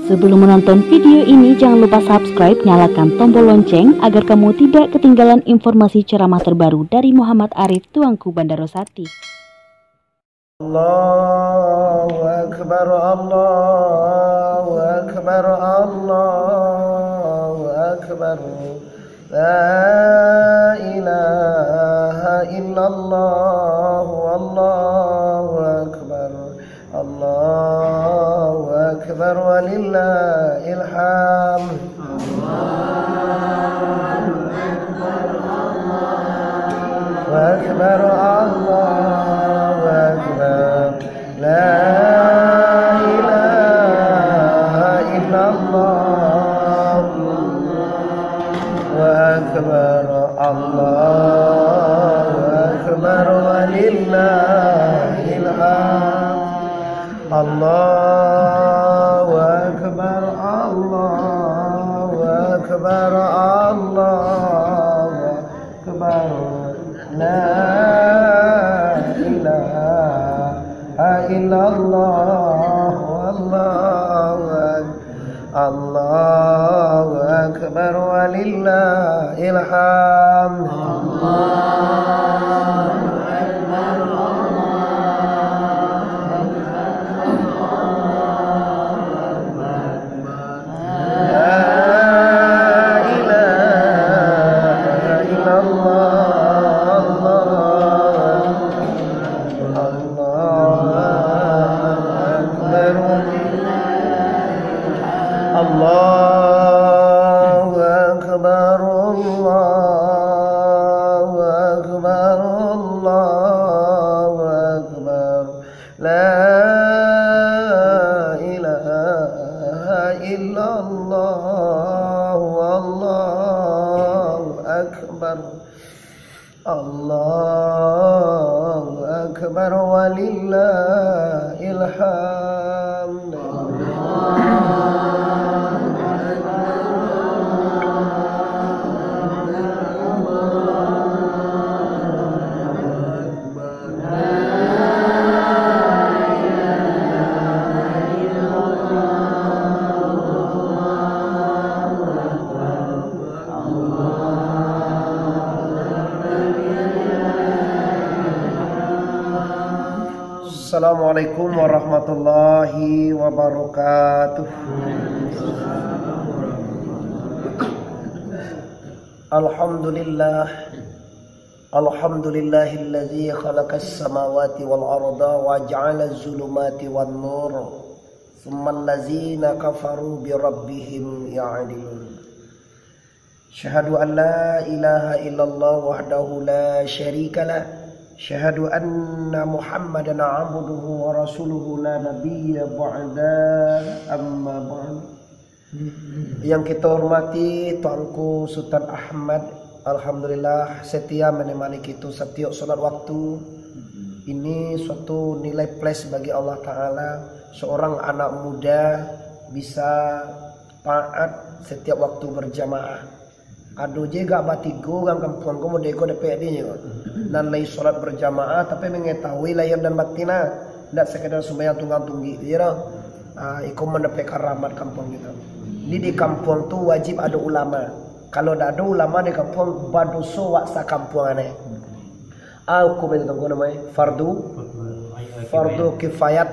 Sebelum menonton video ini, jangan lupa subscribe, nyalakan tombol lonceng agar kamu tidak ketinggalan informasi ceramah terbaru dari Muhammad Arif Tuanku Bandarosati. Allahu Akbar, Allahu Akbar, Allahu Akbar. La ilaha illallah, Allahu Akbar, Allahu Akbar, walillahil hamd. Allahu Akbar, Allahu Akbar. La ilaha illallah, Allahu Akbar, Allahu Akbar, walillahil hamd. Allahu Akbar, Allahu Akbar, Allahu Akbar. La ilaha illallah, Allahu Akbar, walillahil hamd. Allahu Akbar, Allahu Akbar, Allahu Akbar. La ilaha illallah, Allahu Akbar, Allahu Akbar, walillahil hamd. Assalamualaikum warahmatullahi wabarakatuh. Alhamdulillah, alhamdulillahilladzi khalaqas samawati wal arda wa ja'alaz zulumati wan nur, tsummal ladzina kafaru bi rabbihim ya'dilun. Syahadu an la ilaha illallah wahdahu la syarikalah. Syahadu anna Muhammadan abduhu wa rasuluhu la nabiyya ba'da, amma ba'd. Yang kita hormati Tuanku Sultan Ahmad, alhamdulillah setia menemani kita setiap salat waktu. Ini suatu nilai plus bagi Allah Ta'ala. Seorang anak muda bisa taat setiap waktu berjamaah. Aduh juga batigo kan kampung kamu deko depek dia nan lay sholat berjamaah tapi mengetahui lahir dan batina, tidak sekedar sembahyang tunggang tunggi ya. Ikut mendapatkan rahmat kampung kita. Ini di kampung tu wajib ada ulama. Kalau tidak ada ulama di kampung baduso waksa kampung aneh. Aku betul tunggu namanya fardu kifayat.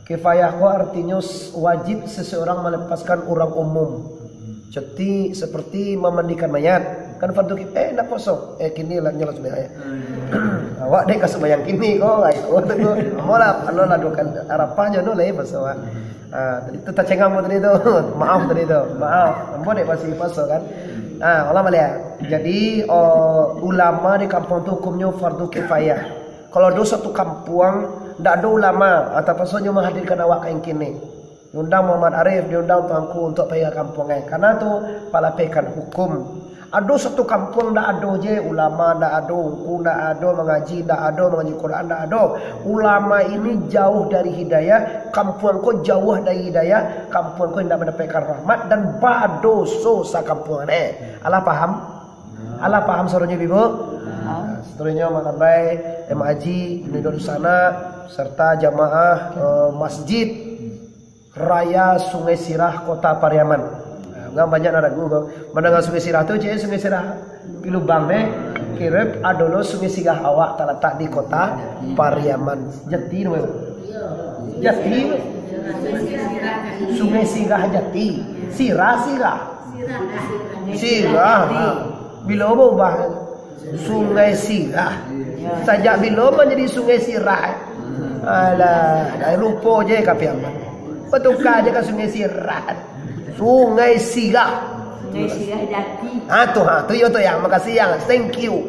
Kifayah ko artinya wajib seseorang melepaskan orang umum. Seperti memandikan mayat kan fardu kifayah nak poso kini lah nyala sembahyang awak dek kasembahyang kini kok mola kalau ladukan arapahnya no lai poso tadi tu tak cengam tadi tu maaf ambo dek pasti poso kan ulama lihat. Jadi ulama di kampung tu hukumnya fardu kifayah. Kalau ada satu kampung ndak ada ulama atau pasonya menghadirkan awak kain kini, diundang Muhammad Arif, diundang Tuanku untuk pergi ke kampungnya. Karena tu palapekan hukum. Ada satu kampung ndak ada je ulama, ndak ada hukum, ndak ada mengaji, ndak ada mengaji Quran, ndak ada. Ulama ini jauh dari hidayah, kampung ko jauh dari hidayah, kampung ko ndak mendapatkan rahmat dan badoso sa kampungnya. Allah paham? Allah paham serunya Bibu? Seterusnya makabai MAJ ini dari sana serta jamaah masjid raya Sungai Sirah Kota Pariaman. Nggak banyak ada gua. Mendengar Sungai Sirah tuh jadi Sungai Sirah. Pilu bangme kirep adolo Sungai Sirah awak terletak di Kota Pariaman. Jati namanya. Jati. Sungai Sirah Jati. Sirah. Bila ubah Sungai Sirah. Sajak bila menjadi Sungai Sirah. Alah, dah lupa je Kapiaman. Bertukar je kan Sungai Sirah. Sungai Sirah. Sungai Sirah Jati. Tu yo tu yang makasih yang. Thank you.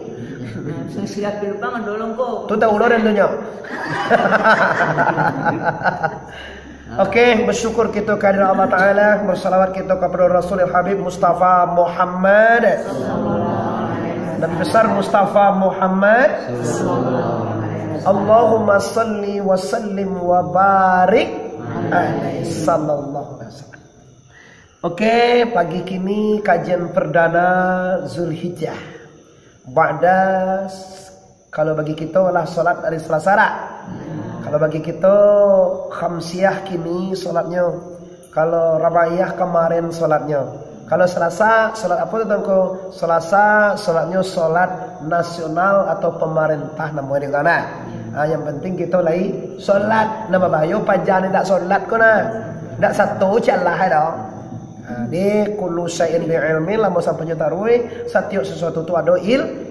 Sungai Sirah Pilbang dolong kau. Tu tahu loren tu nya. Okey, bersyukur kita kepada Allah Taala, bersalawat kita kepada Rasulul Habib Mustafa Muhammad. Nabi besar Mustafa Muhammad. Allahumma salli wa sallim wa barik alaihi sallallahu alaihi wasallam. Okey, pagi kini kajian perdana Zulhijjah. Ba'da, kalau bagi kita lah solat hari Selasa. Kalau bagi kita khamsiyah kini solatnya. Kalau rabaiyah kemarin solatnya. Kalau Selasa solat apa tu tuanku? Selasa solatnya solat nasional atau pemerintah namanya dengan yang penting kita lagi solat. Nama bayo pajan tak solat ko na. Tak satu celah dah. Di kullu syai'in bi ilmi lama sampai tarui setiap sesuatu tu ada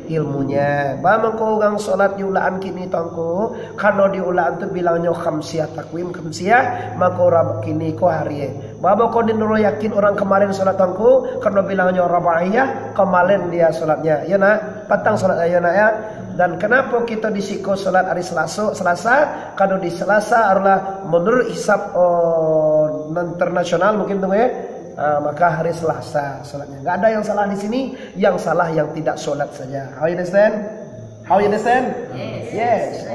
ilmunya. Ba mangko orang solat diulaan kini tangku kalau diulaan tu bilangnya khamsiyah takwim khamsiyah maka orang kini ko hari. Ba kau dinuro yakin orang kemarin solat tangku karena bilangnya rabaiyah kemarin dia solatnya. Ya nak patang solat ya nak ya. Dan kenapa kita disiko solat hari Selasa? Kalau di Selasa adalah menurut hisab internasional mungkin tu ya. Maka hari Selasa solatnya. Enggak ada yang salah di sini, yang salah yang tidak solat saja. How you understand? How you understand? Yes.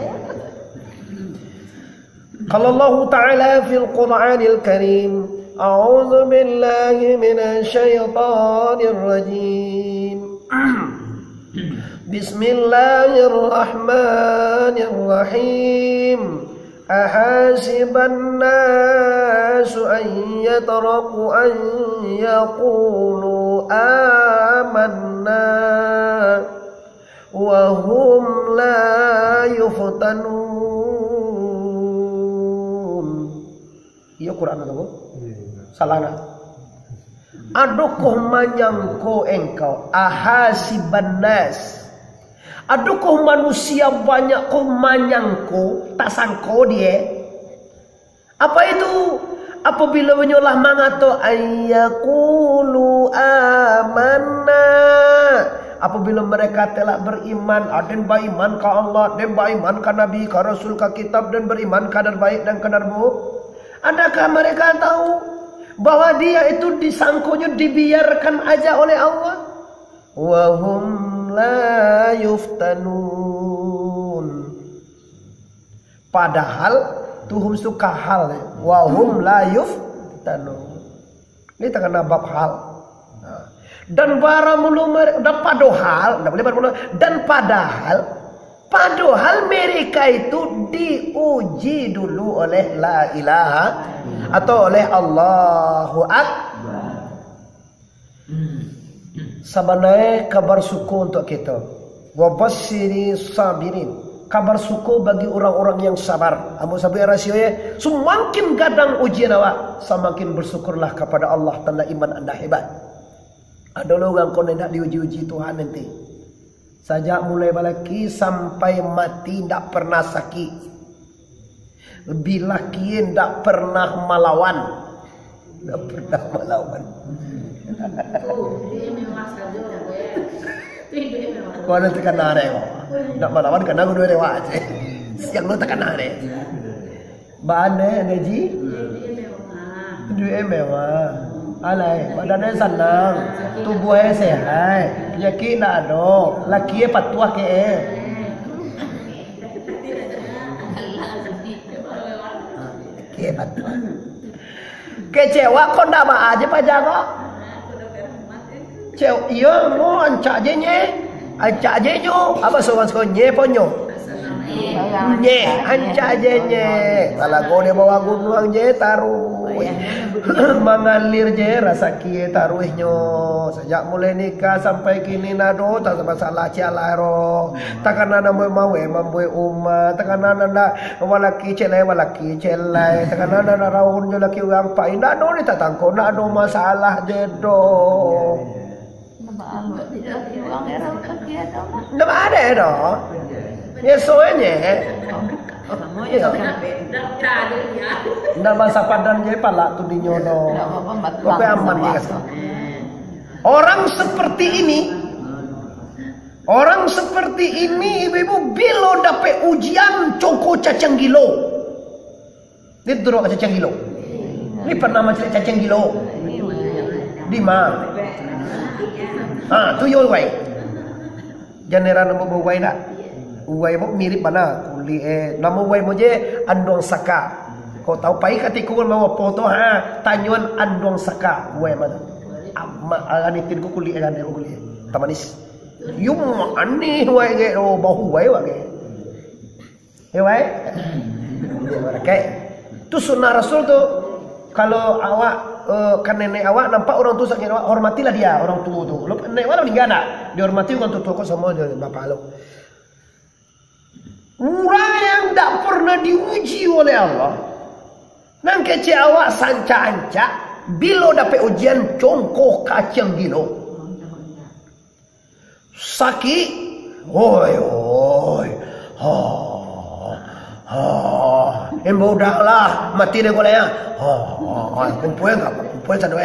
Qala Allah Ta'ala fil Qur'anil Karim, a'udzu billahi minasy syaithanir rajim. Bismillahirrahmanirrahim. Ahasiban nasu an yatraku an yaqulu amanna wa hum la yuftanun. Iya Quran apa? Salah nak? Adukah manyangko engkau ahasiban nas? Adukah manusia banyak kau manyangko, tak sangko dia. Apa itu? Apabila menyolah mangato ayyaqulu amanna. Apabila mereka telah beriman, aden beriman ke Allah, dan beriman ke Nabi, ke Rasul, ke kitab, dan beriman kadar baik dan kadar buruk. Adakah mereka tahu bahwa dia itu disangkonya dibiarkan aja oleh Allah? Wa hum la yuftanun. Padahal tuhum suka hal wa hum la yuftanun. Ini terkena bab hal. Dan bara mulu dan padahal mereka itu diuji dulu oleh la ilaha atau oleh Allahu Akbar. Sebenarnya kabar syukur untuk kita. Wa basyiri sabirin. Kabar syukur bagi orang-orang yang sabar. Amu sabar rasionya. Semakin gadang ujian awak, semakin bersyukurlah kepada Allah tanda iman anda hebat. Ada orang kau hendak diuji-uji Tuhan nanti. Sejak mulai balaki sampai mati tidak pernah sakit. Bila kian tidak pernah melawan. Tidak pernah melawan. Kau ada tekan nare kau. Nak melawan karena aku dua dewa aja. Siang lu tekan nare. Bahannya energi. Dua mewah. Alai, badannya senang, tubuhnya sehat, penyakit tidak ada, lakinya patuah ke. Kecewa kau ndak ma aja pajak kok. Cewek iya mau ancak je nyo, apa sowan kau nye ponyo. Nye, ancak je nye. Kalau kau dia bawa gunung je taruh. mengalir je rasa kie taruhnya sejak mulai nikah sampai kini nado tak masalah cialaro takkan ada mau mamboy umat takkan ada walaki celai takkan ada raun jo laki orang pai nado ni tak tangko nado masalah jedo ndak ada dah ya soalnya ndak bahasa padan je pala tu dinyono kopi aman dia kata. Orang seperti ini ibu-ibu bilo dapat ujian coko cacang gilo. Dia duduk cacang gilo. Ini pernah macam cacang gilo. Di mana? Tu yo wai. Janeran nombor wai nak. Wai bo mirip mana? Kuli nama wai mo je andong saka. Kau tahu pai katiku mau foto tanyuan andong saka wai mana? Anitin ko kuli kan ko kuli tamanis yung ani wai ge ro bahu wai wa ge wai kayak tu sunnah rasul tu kalau awak kan nenek awak nampak orang tua sakit awak hormatilah dia orang tua tu lo nenek awak meninggal nak dihormati orang tua kau semua bapak lo orang yang tak pernah diuji oleh Allah nang kece awak sanca-anca bilo dapat ujian congkoh kacang gilo sakit oi embodak lah mati deh golnya kumpul satu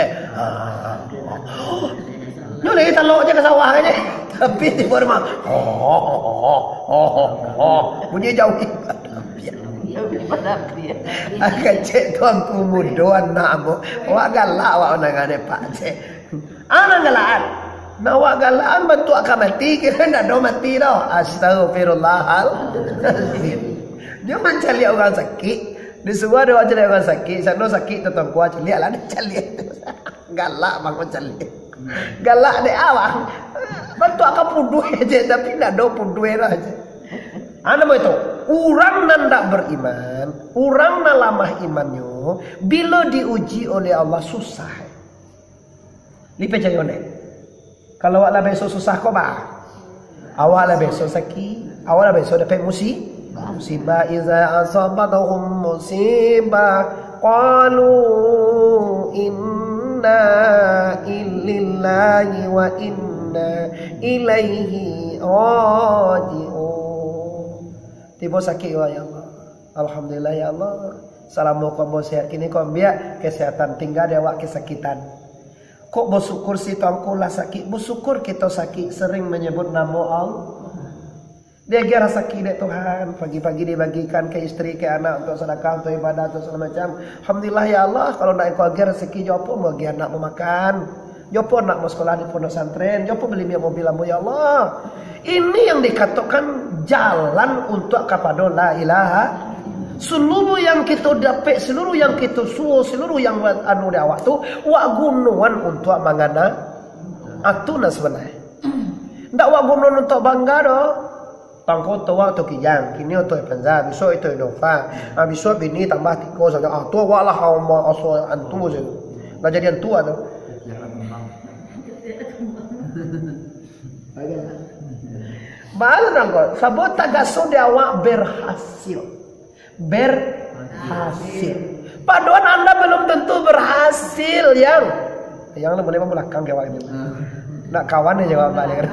ni kita lo aja ke sawah aja tapi di rumah bunyi jauh akan cek tuanku mudoan nak wak galak wak nangane pak cek anak galaan nak wak galaan bantu akan mati kira ndak do mati dah astagfirullahaladzim jangan cari orang sakit di semua ada cari orang sakit sana sakit tetap kuat cari lah dia cari galak bang cari galak deh awak bantu akan puduh aja tapi ndak do puduh aja anda mau itu orang ndak beriman, orang lamah imannya, bila diuji oleh Allah susah. Ni percayone. Kalau awak lah besok susah kau bah, awak lah besok sakit, awak lah besok dapat musibah. Iza asabatuhum musibah, qalu inna lillahi wa inna ilaihi raji'un. Tiba sakit ya Allah. Alhamdulillah ya Allah. Salamu kamu sehat kini kau biar kesehatan tinggal dia awak kesakitan. Kok bersyukur si tuanku lah sakit. Bersyukur kita sakit sering menyebut nama Allah. Dia kira sakit deh Tuhan. Pagi-pagi dibagikan ke istri ke anak untuk sedekah untuk ibadah untuk segala macam. Alhamdulillah ya Allah. Kalau nak kau kira rezeki jopo bagi anak mau makan. Jopo nak mau sekolah di pondok santren, jopo beli mobil lampu ya Allah. Ini yang dikatakan jalan untuk kepada la ilaha. Seluruh yang kita dapat, seluruh yang kita suruh, seluruh yang anu dia awak tu, wak gunuan untuk mangana. Atuna sebenarnya. Ndak wak gunuan untuk bangga doh. Tangko tu wak tu kijang, kini tu penza, besok itu Innova, besok bini tambah 3 saja. Tu wak lah asal antu je. Nggak jadi antu tu. Baru nangko, sabot tagaso dia awak berhasil. Paduan Anda belum tentu berhasil yang lu boleh belakang kawan ini. Nak kawan aja jawab balik.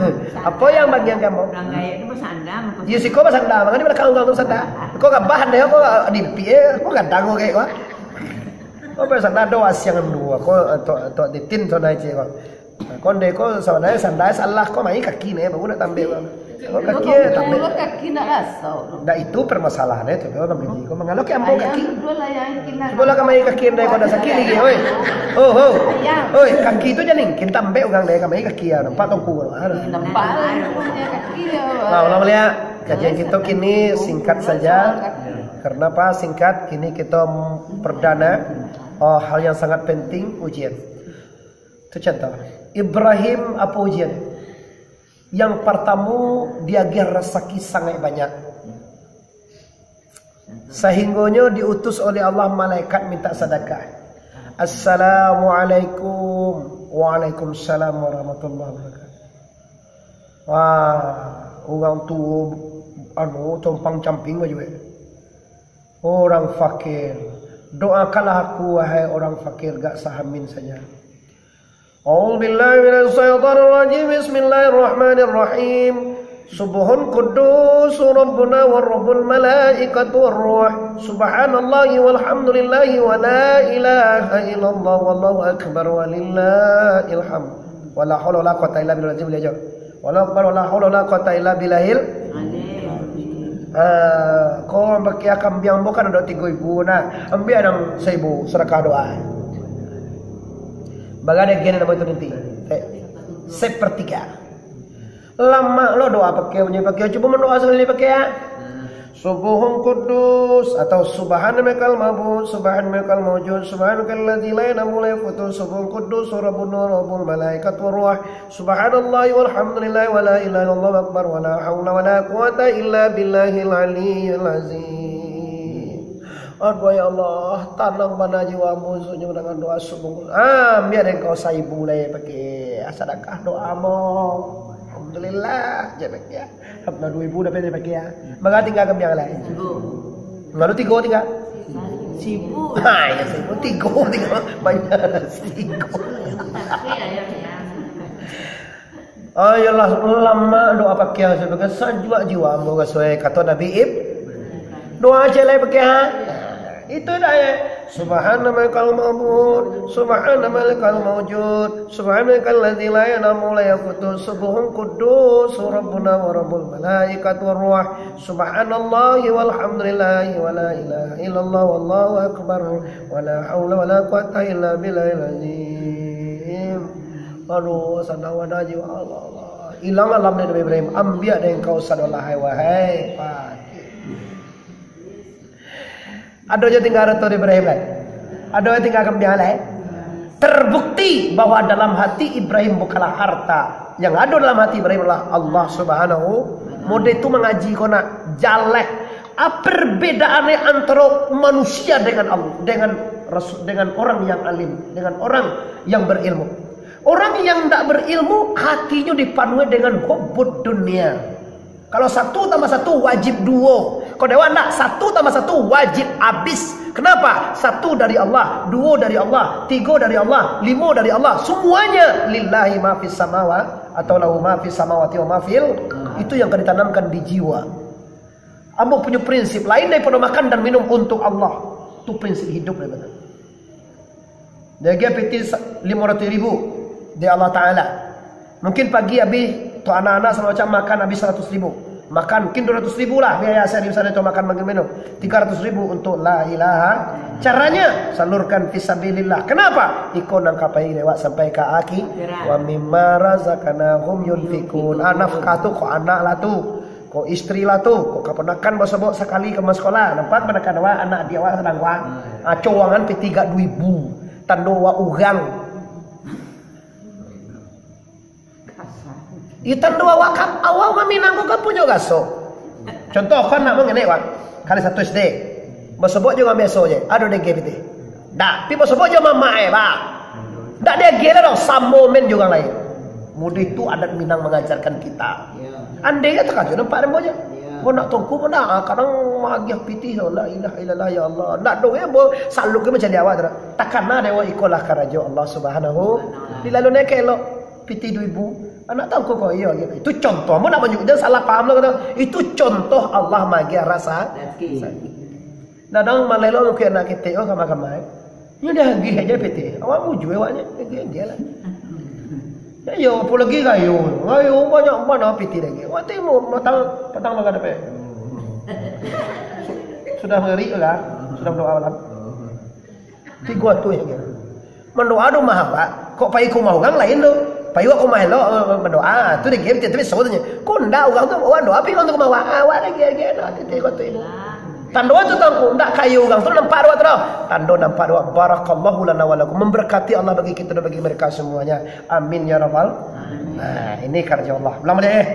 Apa yang bagian kamu? Ranggaya itu bersandang. Ya sih kau bersandang, makanya belakang kau tu sandang. Kau gak bahan deh, kau di pie, kau gak tangguh kayak kau. Kau bersandang doa siang dua, kau untuk ditin so naik kau. Konde ko sebenarnya sandal salah kok main kaki nih baru nak tambah kok kaki tambah kaki nak rasau nah itu permasalahannya itu kalau biji kok mengalok yang mau kaki sebelah kau main kaki deh kau dah sakit lagi oi kaki itu jadi kita tambah orang deh kau main kaki ya nampak tongku nampak kaki nah lihat kajian kita kini singkat saja karena apa singkat kini kita perdana hal yang sangat penting ujian itu contoh Ibrahim apa ujian? Yang pertama dia rezeki sangat banyak. Sehingganya diutus oleh Allah malaikat minta sedekah. Assalamualaikum. Waalaikumsalam warahmatullahi wabarakatuh. Wah, orang tu compang camping baju. Orang fakir. Doakanlah aku wahai orang fakir, gak sahamin saja. A'udzu billahi minasyaitonir rajim. Bismillahirrahmanirrahim. Subhan quddus rabbuna wa rabbul malaikati war ruh. Subhanallahi walhamdulillahi wa la ilaha illallah wallahu akbar walillahil hamd. Wala haula wala quwwata illa billah. Wala akbar wala haula wala quwwata illa billahil. Kau pakai kambing bukan ada 3.000 nah. Ambil yang 1.000 sedekah doa. Bagaimana gini nama itu nanti? Sepertiga. Lama lo doa pakai coba mendoa sekali pakai ya. Subuhun kudus atau subhanakal mabud subhanakal mawjud subhanakal ladzi la yanamu la yafutu subuhun kudus rabbuna rabbul malaikat war ruh subhanallahi walhamdulillahi wa la ilaha illallah akbar wa la haula wa la quwata illa billahil aliyyil azim. Aduh ya Allah, tanang pada jiwamu sunyi dengan doa subuh. Biar engkau saibu lay pakai sedekah doamu. Alhamdulillah, jangan ya. Habis 2.000 dapat dia pakai ya. Maka tinggal kami yang lain. Lalu 3 tinggal. 1.000. Ya 1.000 tinggal banyak 3. Ayolah lama doa pakai sebagai sajwa jiwa moga sesuai kata Nabi doa aja lah pakai itu dah ya. Subhanakal ma'bud subhanakal mawjud subhanakal ladzi la yanamu la yafutu subuhun quddus rabbuna wa rabbul malaikati war ruh subhanallahi walhamdulillahi wa la ilaha illallah wallahu akbar wa la haula wa la quwwata illa billahil azim. Aduh sanawana jiwa Allah. Hilang alam Nabi Ibrahim, ambil dari engkau sadallah wahai ada aja tinggal Nabi Ibrahim lain. Ada aja tinggal kembali lain. Terbukti bahwa dalam hati Ibrahim bukanlah harta. Yang ada dalam hati Ibrahim adalah Allah Subhanahu. Mode itu mengaji kona jaleh. Apa perbedaannya antara manusia dengan Allah, dengan orang yang alim, dengan orang yang berilmu. Orang yang tidak berilmu hatinya dipenuhi dengan hubbud dunia. Kalau 1 tambah 1 wajib 2. Kalau dewa enggak 1 tambah 1 wajib habis. Kenapa? 1 dari Allah, 2 dari Allah, 3 dari Allah, 5 dari Allah. Semuanya lillahi ma fis samawati atau lahu ma fis samawati wa ma fil. Itu yang akan ditanamkan di jiwa. Ambo punya prinsip lain daripada makan dan minum untuk Allah. Itu prinsip hidup daripada. Dia piti 500.000 di Allah Ta'ala. Mungkin pagi habis tu anak-anak semacam makan habis 100.000. Makan mungkin 200.000 lah biaya saya di sana itu makan makan minum. 300.000 untuk la ilaha. Caranya salurkan fisabilillah. Kenapa? Ikon nangkapai lewat sampai ke aki. Wa mimma razaqnahum yunfikun. Nafkah tu kok anak lah tu. Kok istri lah tu. Kok keponakan bosok sekali ke sekolah. Nampak menekan wa anak dia wa sedang wa. Cowangan pi 3.000. Tando wa ugang. Itan dua wakaf awal maminangku kan punya gaso. Contoh kan nak mengenai wak kali 1 SD. Bosobok juga beso je. Ada DG PT. Dak, pi bosobok juga mama ba. Dak DG lah dong samo men juga lain. Mudi itu adat Minang mengajarkan kita. Andai kata kan nampak dembo je. Kau nak tungku pun dah kadang magiah PT la ilaha illallah ya Allah. Nak dong bo saluk ke macam dia awak takkanlah dewa ikolah karajo Allah Subhanahu. Dilalu nek elok PT 2000 anak tahu kok iya gitu. Itu contoh. Mau nak menunjuk dia salah paham lah kata. Itu contoh Allah magi rasa. Dadang malelo mungkin anak kita oh kamar-kamar. Ini dah gih aja PT. Awak muju awaknya. Gih lah. Ya apa lagi kayu. Kayu banyak mana PT lagi. Waktu mau petang makan apa? Sudah ngeri lah. Sudah berdoa malam. 3 tu ya. Mendoa do mah Pak. Kok pai ku mau gang lain tu. Payu aku mah lo berdoa tu dia game tapi soalnya kau ndak orang tu orang doa tapi kau tu mau awak lagi nanti kau tu ibu tando tu tangku ndak kayu orang tu nampak doa terus tando nampak doa barakallahu lana wa lakum memberkati Allah bagi kita dan bagi mereka semuanya amin ya rabbal. Nah ini kerja Allah belum boleh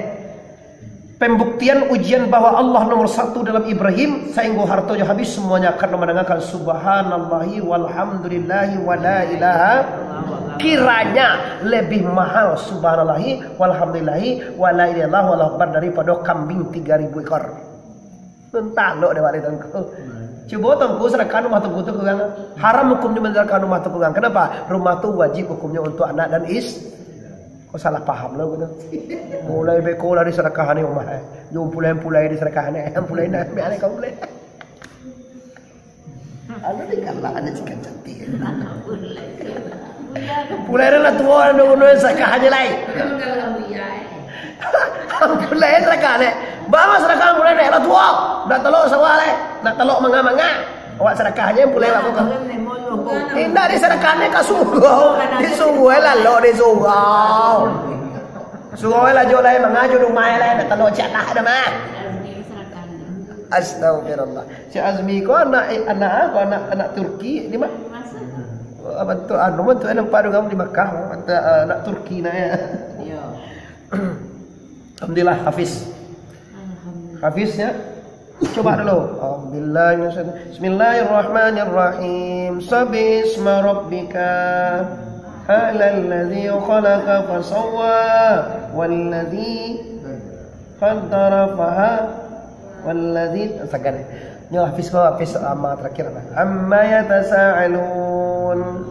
pembuktian ujian bahwa Allah nomor satu dalam Ibrahim, sainggo hartonya habis semuanya akan mendengarkan subhanallahi walhamdulillahi wala ilaha. Kiranya lebih mahal subhanallahi walhamdulillahi wala ilaha wala akbar daripada kambing 3000 ekor. Entah lo dewa tengku. Coba tengku serahkan rumah tengku tu kugang. Haram hukumnya menserahkan rumah tu kugang. Kenapa? Rumah tu wajib hukumnya untuk anak dan Kau salah paham lo gitu. Mulai beko lah diserahkan ni rumah. Jom pulai diserahkan ni. Pulai nak ambil kau pulai. Ada tinggal lah ada cikan cantik. Pulai lah tua ada guna serahkan aja lain. Pulai serahkan ni. Bawa serahkan pulai ni lah tua. Nak telok sawah le. Nak telok manga-manga. Awak serahkannya pulai lah kau. Tidak diserahkannya ke surau. Di surau lah lo di surau. Surau lah jual lain mengaju rumah lain. Nak telok cakap dah mah. Astagfirullah. Si Azmi ko anak Turki di mana? Apa tu? Anu tu nampak dong di Makkah. Anak Turki na ya. Alhamdulillah Hafiz. Hafiznya coba dulu. Bismillahirrahmanirrahim. Sabisma rabbika alladzi khalaqa fasawwa walladzi qaddara faha walladzi sagane. Yo Hafiz amma terakhir apa? Amma yatasaalun.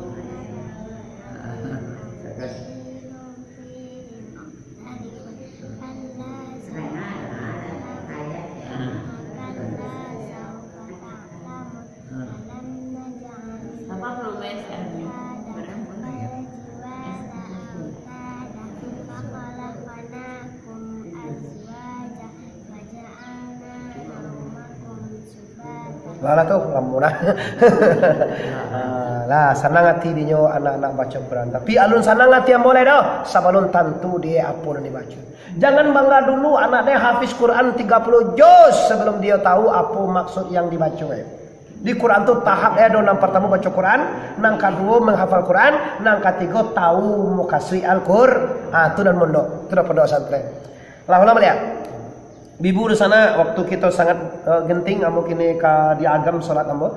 Lala tu lamunah. Lah senang hati dinyo anak-anak baca Quran. Tapi alun senang hati yang boleh dah. Sebelum tentu dia apa yang dibaca. Jangan bangga dulu anak dia hafiz Quran 30 juz sebelum dia tahu apa maksud yang dibaca. Di Quran tu tahap dia nang pertama baca Quran, nang kedua menghafal Quran, nang ketiga tahu mukasri Al-Qur'an. Tu dan mondok. Itu dah pondok santren. Lah ulama lihat. Bibu di sana waktu kita sangat genting ambo kini ka diagam salat ambo.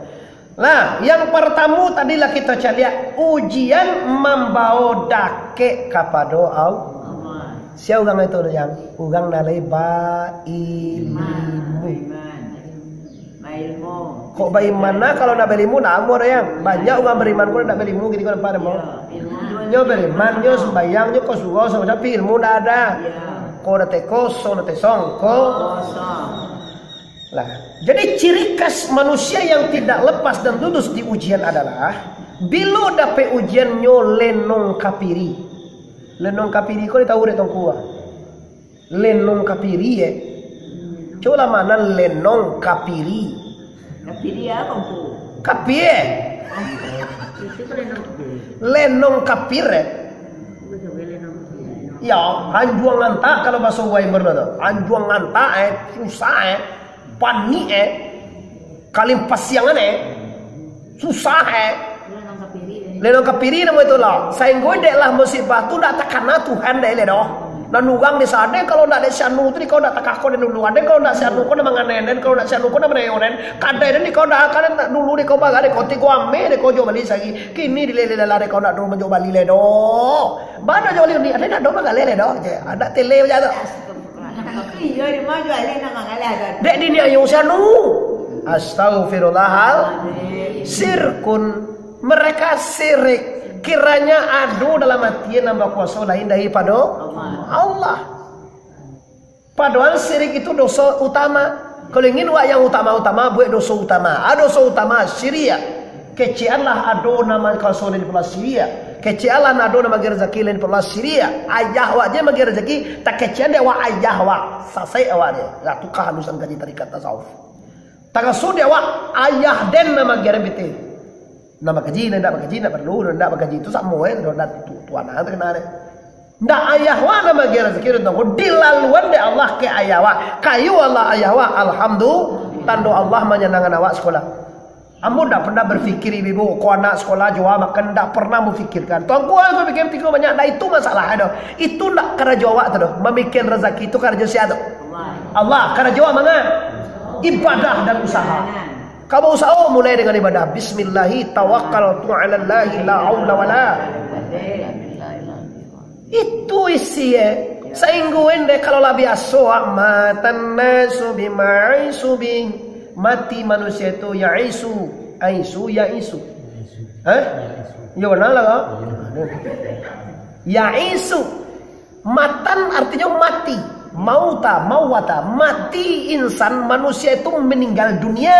Lah, yang pertama tadilah kita cari ujian membawa dake kepada Allah. Siapa orang itu yang orang nalai ilmu. Kok beriman kalau nak berilmu nak amor yang banyak orang beriman pun nak berilmu gini kau nampak ambo. Nyo beriman, nyo sembayang, nyo kau suruh tapi ilmu dah ada. Kau dah kosong, dah kosong. Lah, jadi ciri khas manusia yang tidak lepas dan lulus di ujian adalah bila dapat ujian nyo lenong kapiri. Lenong kapiri kau tahu deh tongkua. Lenong kapiri coba mana lenong kapiri. Kapiri apa tu? Kapie. Lenong kapir. Ya, anjuang nganta kalau bahasa Wai berada. Anjuang nganta susah panik kalim pasiangan susah Lenong kapiri nama itulah. Saya godek lah musibah tu nak takana Tuhan dah ledoh. Dan nugang di sana kalau nak sianu tu kau nak takak kau dulu. Ada kalau nak sianu kau nak menganen, kalau nak sianu kau nak meneonen. Kadai ni kau nak akan dulu ni kau bagai kau tiku ame ni kau jual beli lagi. Kini di lele lele kau nak dulu menjual beli ledoh. Mana jual ni ada nak dulu bagai ledoh. Ada tele macam tu. Iya di mana jual ni nak mengalir ada. Dek di ni ayung sianu. Astaghfirullahal. Sirkun. Mereka sirik. Kiranya adu dalam hati nambah kuasa lain daripada Allah. Padahal sirik itu dosa utama. Kalau ingin wak yang utama-utama buat dosa utama. Dosa utama syiria. Kecianlah adu nama kuasa lain daripada syiria. Kecianlah adu nama rezeki lain daripada syiria. Ayah wak je bagi rezeki tak kecian dia wak ayah wak. Sasai awak dia. Ratu kehalusan kaji tarikat tasawuf. Tak kasut dia wak ayah den nama gerebete. Nak bakaji, nak perlu, nak bakaji itu sama nak tuan ada kena deh. Nak ayah wa nama gira sekiranya tu dilaluan de Allah ke ayah wa, kayu Allah ayah wa, alhamdulillah tanda Allah menyenangkan awak sekolah. Amu tak pernah berfikir ibu, kau anak sekolah jawab makan tak pernah memfikirkan. Tuan aku fikir tiga banyak, dah itu masalah ada. Itu nak kerja awak tu, memikir rezeki itu kerja siapa tu. Allah karena jawab mana? Ibadah dan usaha. Kamu usaha mulai dengan ibadah. Bismillahi tawakkaltu 'alallahi la haula wala. Itu isi saingguin deh kalau lah biasa matan nasu bimaisu bi mati manusia itu yaisu ya benar lah yaisu matan artinya mati mauwata mati insan manusia itu meninggal dunia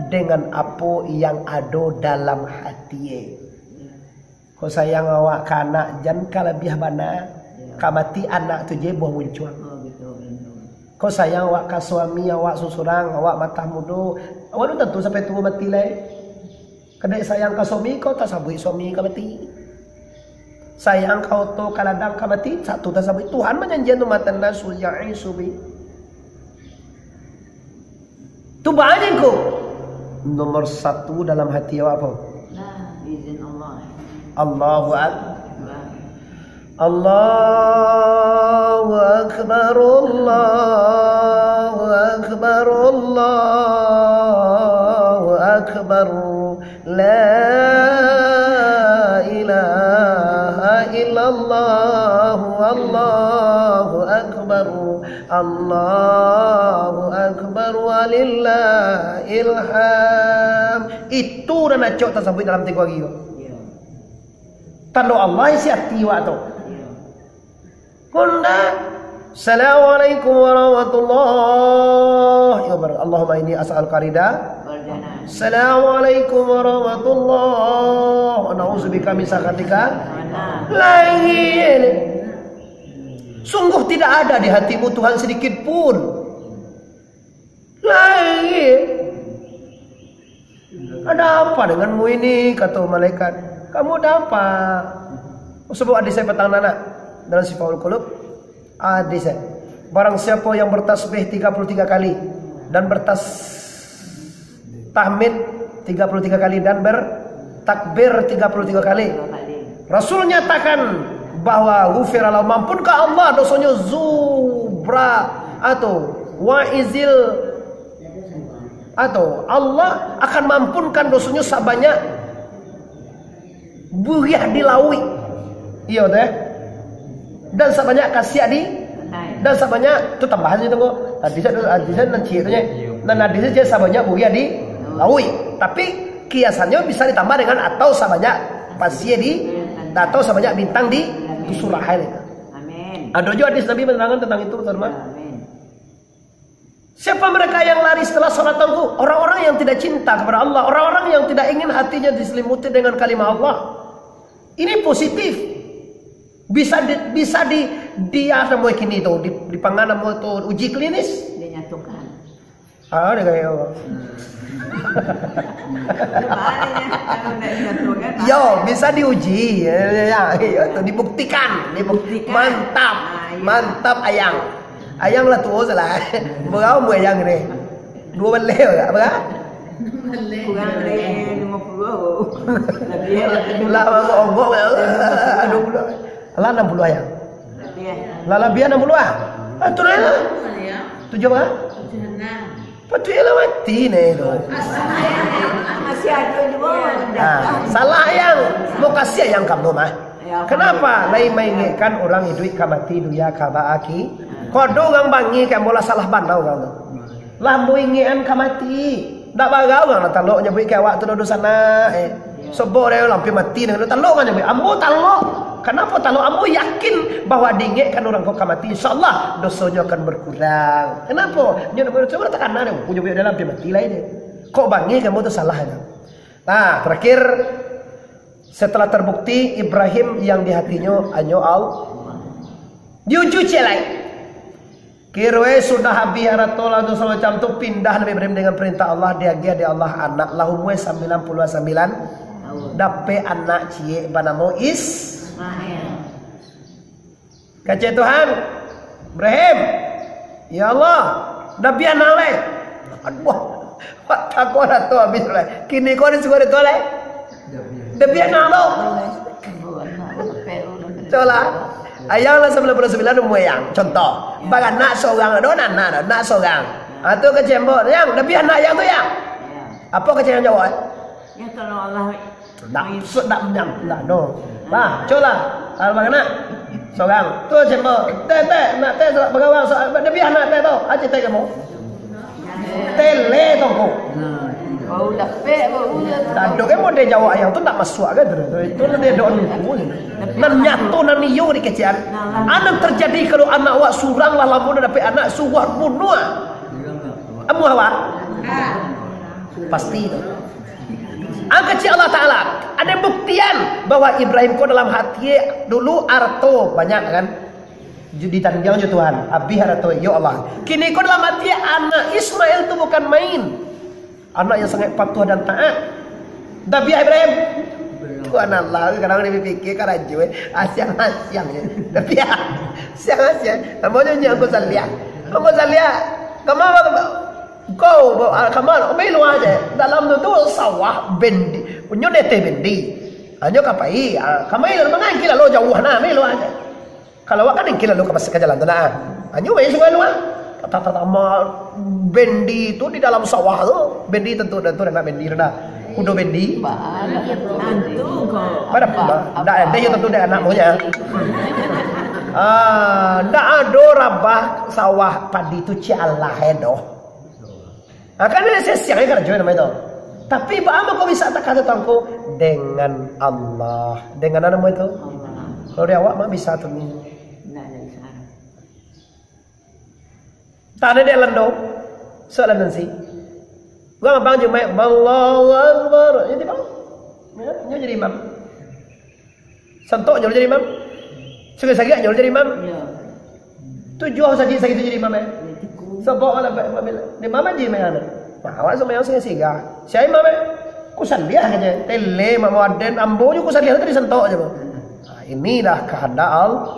dengan apa yang ada dalam hati. Kau sayang awak ke anak jangan kalebih bana kamati anak tu je buah muncul. Kau sayang awak ke suami awak susurang awak mata mudo awak tu tentu sampai tua mati lai. Kedai sayang ke suami kau tak sabui suami ke mati. Sayang kau tu kaladang ke mati satu tak sabui Tuhan menjanjikan tu matan nasul ya'isubi. Tu banyak ko. Nomor 1 dalam hati awak apa? Izin Allah. Allahu Akbar. Allahu Akbar. Allahu Akbar. Allahu Akbar. La ilaha illallah. Allahu Akbar. Allahu Akbar walillahil hamd. Itu dan acok tersebut dalam 3 hari. Tanda Allah isi hati waktu. Kunda. Assalamualaikum warahmatullahi wabarakatuh. Allahumma inni as'aluka ridha. Assalamualaikum warahmatullahi. Na'udzubika min sakhatika. Lagi. Sungguh tidak ada di hatimu Tuhan sedikit pun. Lagi. Ada apa denganmu ini? Kata malaikat. Kamu ada apa? Sebab adik saya petang anak dalam Sifaul Qulub. Adik saya. Barang siapa yang bertasbih 33 kali dan bertahmid 33 kali dan bertakbir 33 kali. Rasul nyatakan bahwa ghufira lahu, mampunkah Allah dosanya zubra atau waizil atau Allah akan mampunkan dosanya sebanyak buyah dilawi. Iya deh. Dan sebanyak kasih di dan sebanyak itu tambahan itu kok. Hadisnya nanti itu nya. Dan hadisnya sebanyak buyah di lawi. Tapi kiasannya bisa ditambah dengan atau sebanyak pasien di atau sebanyak bintang di surah ini. Amin. Ada juga hadis Nabi menerangkan tentang itu teman. Siapa mereka yang lari setelah sholat tangguh? Orang-orang yang tidak cinta kepada Allah, orang-orang yang tidak ingin hatinya diselimuti dengan kalimat Allah. Ini positif. Bisa di ada mau kini itu di panganan mau itu uji klinis. Dinyatakan. Ah, dia kayak yo bisa diuji ya, dibuktikan mantap ayang lah tuh salah berapa mu ayang ni 2 balik tak apa kurang dari 50 lah onggok aduh lah 60 ayang lah lebih 60 tu lah 7 apa Patutlah mati ni tu. Masih ada juga. Salah yang mau kasih yang kamu mah. Kenapa? Lain mengingatkan orang hidup kamati duya kabaaki. Kodo orang bangi kamu lah salah bandau kamu. Lah mau ingatkan kamati. Tak bagau kan talok nyebut ke awak tu duduk sana. Sebab dia lampi mati dengan talok kan nyebut. Ambo talok. Kenapa talok? Ambo yakin bahwa diingatkan orang kau kamati. InsyaAllah dosanya akan berkurang. Kenapa? Dia nak coba tekanan dia. Punya dia lampi mati lah ini. Kok bangi kamu tu salah kan? Nah terakhir setelah terbukti Ibrahim yang di hatinya hanya Allah. Diuji celai. Kirwe sudah habis aratola tu semacam tu pindah Nabi Ibrahim dengan perintah Allah dia Allah anak lahumwe 99 dape anak cie banamu Kaca Tuhan Ibrahim ya Allah dapi anak le aduh aku dah tu habis le kini kau ni suka tu le dapi anak lo cola Ayang lah 99 moyang. Contoh, bang anak seorang ada anak seorang. Atau kecembur, yang lebih anak yang tu yang. Apa kecembur jawab? Ya kalau Allah Tak menyangkut no. Bah, coba bang anak seorang. Tu kecembur, nak sebab bergawang lebih anak tu. Aje teh kamu. Tele tongko. bau lepek bau Tak ada kan model Jawa yang tu tak masuk kan itu dia doa nipu nan nyatu nan niu di kecian anak terjadi kalau anak awak surang lah lamun dapat anak suwak bunuh amu awak pasti itu kecil Allah Ta'ala ada buktian bahwa Ibrahim ko dalam hati dulu arto banyak kan ditanggung je Tuhan abih arto ya Allah kini ko dalam hati anak Ismail tu bukan main. Anak yang sangat patuh dan taat. Nabi Ibrahim. Ku anak Allah kadang dia fikir kan raju asyang-asyang je. Tapi ya asyang-asyang. Namanya aku salia. Aku salia. Kamu melu aja. Dalam tu sawah bendi. Punyo dete bendi. Anyo kapai. Kamu ilu mangangki lalu jauh na melu aja. Kalau kan ingki lalu ke jalan tu na. Anyo wei sungai luar. Tata-tama bendi itu di dalam sawah tu bendi tentu nak bendi dah kudu bendi nantu kok pada dah dia tentu dia anak punya dah ada rabah sawah padi tu cialah edo kan dia sesiang kan join nama itu tapi apa kau bisa tak kata tangku dengan Allah dengan nama itu kalau dia awak mah bisa tu ni tak ada dia lendo. Soalan nanti. Gua bang Jumaik Allahu Akbar. Jadi bang. Ya, jadi imam. Sentok jadi imam. Sakit-sakit jadi imam. ya Tujuh sakit-sakit jadi imam eh. Sebab ala di mama ji mana. Awak sama yang singa. Saya imam eh. Kusan dia aja. Tele mau aden ambo ju kusan dia tadi sentok aja. Inilah kehendak Allah.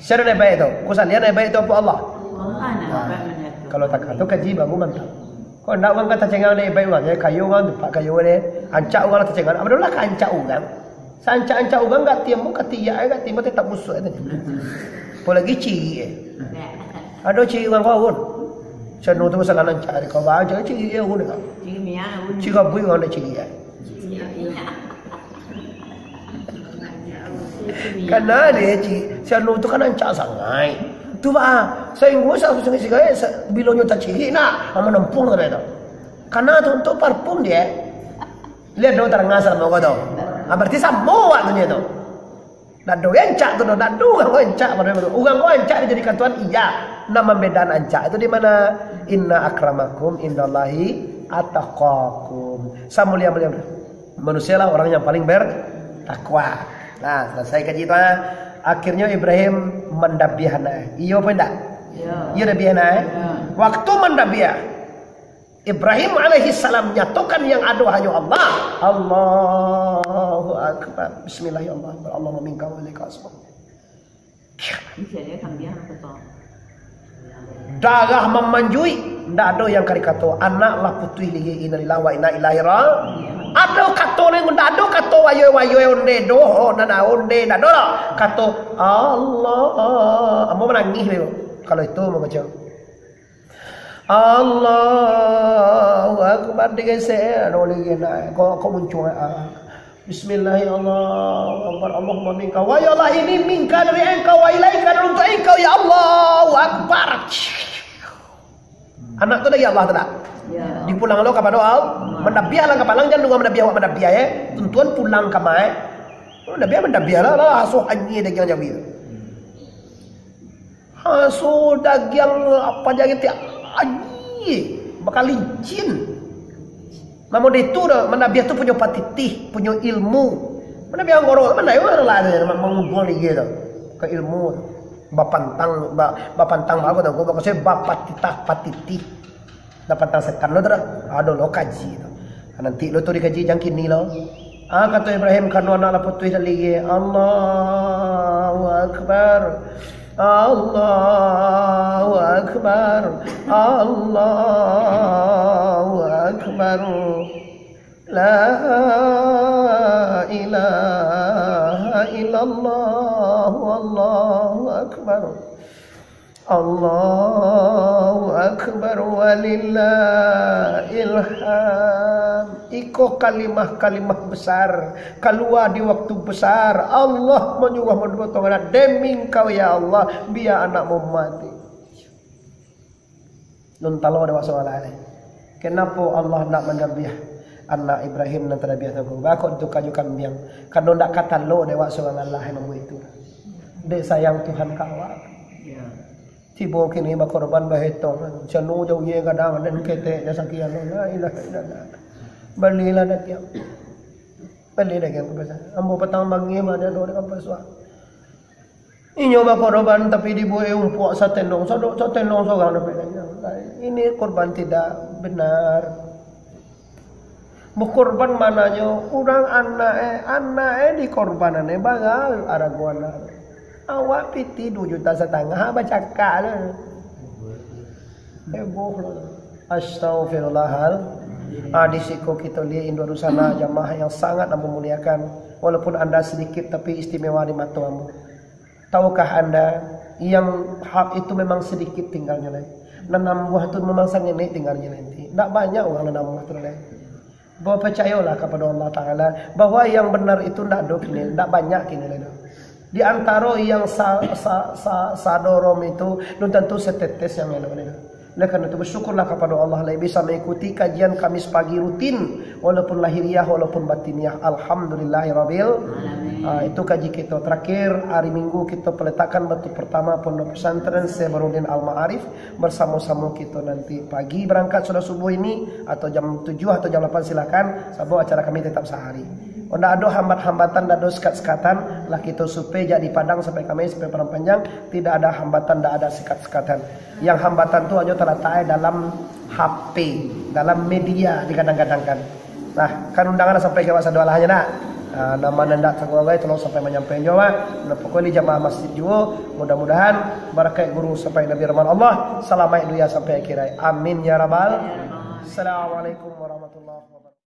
Siapa yang baik itu? Kusan dia yang baik itu apa Allah? Kalau tak kata kaji bagus mantap. Kau nak orang kata cengang ni baik orang, kayu orang tu pak kayu ni, ancak orang lah cengang. Apa dah ancak orang? Sancak orang kat tiam kat tiak kat tiam tak busuk tu. Apalagi ciri. Ada ciri orang kau pun. Cenu tu masalah ancak kau baca ciri dia pun tak. Ciri mian pun. Ciri kau orang ada ciri. Karena dia ciri cenu tu kan ancak sangai. Tu saya ngusah sungai bilonyo tak ciri nak ama nempung kan itu. Karena tu untuk parfum dia. Lihat dong terengasal mau kau tu. Berarti sama waktunya tu. Dan do encak tu dan do orang encak pada itu. Orang kau encak dijadikan Tuhan iya. Nama bedaan encak itu di mana? Inna akramakum indallahi ataqakum. Samulia-mulia manusia lah orang yang paling bertakwa. Nah, selesai kaji tu. Akhirnya Ibrahim mendabiahna. Iyo apa enggak? Iya dabiahna. Waktu mendabiah Ibrahim alaihi salam nyatakan yang ada hanya Allah. Allahu akbar. Bismillahirrahmanirrahim. Allahumma minka wa ilaika asma. Darah memanjui, ndak ada yang kari kata anak lah putih lagi innalillahi wa inna ilaihi raji'un. Ada kata ni ndak ada kata wayo onde doh nana onde ndak ada kata Allah. Amo menangis lho kalau itu mau baca. Allahu akbar digesek ada lagi nak kau muncul Bismillahirrahmanirrahim. Allahumma minka wa ya Allah ini minka dari engkau wa ilaika dari untuk engkau ya Allahu akbar. Anak tu dari Allah tak? Ya. Dipulang lo kepada Allah. Mendabiah lah kepalang jangan nunggu mendabiah awak mendabiah ya. Tuntuan pulang ke mai. Mendabiah lah asuh anyi daging jawi. Asuh daging apa jadi tiap anyi bakal licin. Namun itu dah mendabiah tu punya patitih, punya ilmu. Mendabiah ngorok mana yo lah ada mengumpul lagi tu. Ke ilmu. Bapantang bagus tu. Gua saya bapatitah patitih. Dapat sekan lo dah ada lo kaji tu. Nanti lo tu dikaji jangkin ni lo. Kata Ibrahim karena anak la putih lagi. Allahu akbar. Allahu akbar. Allahu akbar. La ilaha illallah wallahu akbar. Allahu akbar walillahil hamd. Iko kalimah-kalimah besar keluar di waktu besar. Allah menyuruh mendoa demi kau ya Allah biar anakmu mati. Nun talo ada wasallallahu. Kenapa Allah nak menabiah anak Ibrahim dan terbiah aku? Bakot tu kajukan biang. Kan ndak kata lo dewa sallallahu alaihi itu. Dek sayang Tuhan kawak. Tibo kini bakorban bahetong canu jauh ye kadang dan kete jasa kian la ilaha illallah balilah dak ya bali dak yang bahasa ambo petang bangi mana do dak paswa inyo bakorban tapi dibuai umpuk satendong satendong seorang ini korban tidak benar. Berkorban mananya orang anak di korbanane bagal araguana. Awak piti 2,5 juta baca kala. Heboh lah. Astaghfirullahal. Disiko kita lihat Indonesiana jamaah yang sangat memuliakan. Walaupun anda sedikit tapi istimewa di mata kamu. Tahukah anda yang hak itu memang sedikit tinggalnya lagi. Nanam buah itu memang sangat naik tinggalnya nanti. Tak banyak orang nanam buah itu lagi. Bahwa percayalah kepada Allah Ta'ala bahwa yang benar itu tak ada kini, tak banyak kini lagi. Di antara yang sadorom itu belum tentu setetes yang lain. Oleh karena itu bersyukurlah kepada Allah yang bisa mengikuti kajian Kamis pagi rutin walaupun lahiriah walaupun batiniah. Alhamdulillahirabbil itu kaji kita terakhir hari Minggu kita peletakkan batu pertama Pondok Pesantren Sebarudin Al-Ma'arif bersama-sama kita nanti pagi berangkat sudah subuh ini atau jam 7 atau jam 8 silakan sebab acara kami tetap sehari. Tidak ada hambatan, tidak ada sekat-sekatan lah kita supaya jadi Padang sampai kami sampai Padang Panjang tidak ada hambatan, tidak ada sekat-sekatan. Yang hambatan itu hanya terletak dalam HP, dalam media dikadang-kadangkan. Nah, kan undangan sampai ke masa doa hanya nak. Nama nanda sahabat tolong sampai menyampaikan jawab. Nah, pokoknya jamaah masjid juga mudah-mudahan barakat guru sampai Nabi Rahman Allah selamat dunia sampai akhirat. Amin ya rabbal. Assalamualaikum warahmatullahi wabarakatuh.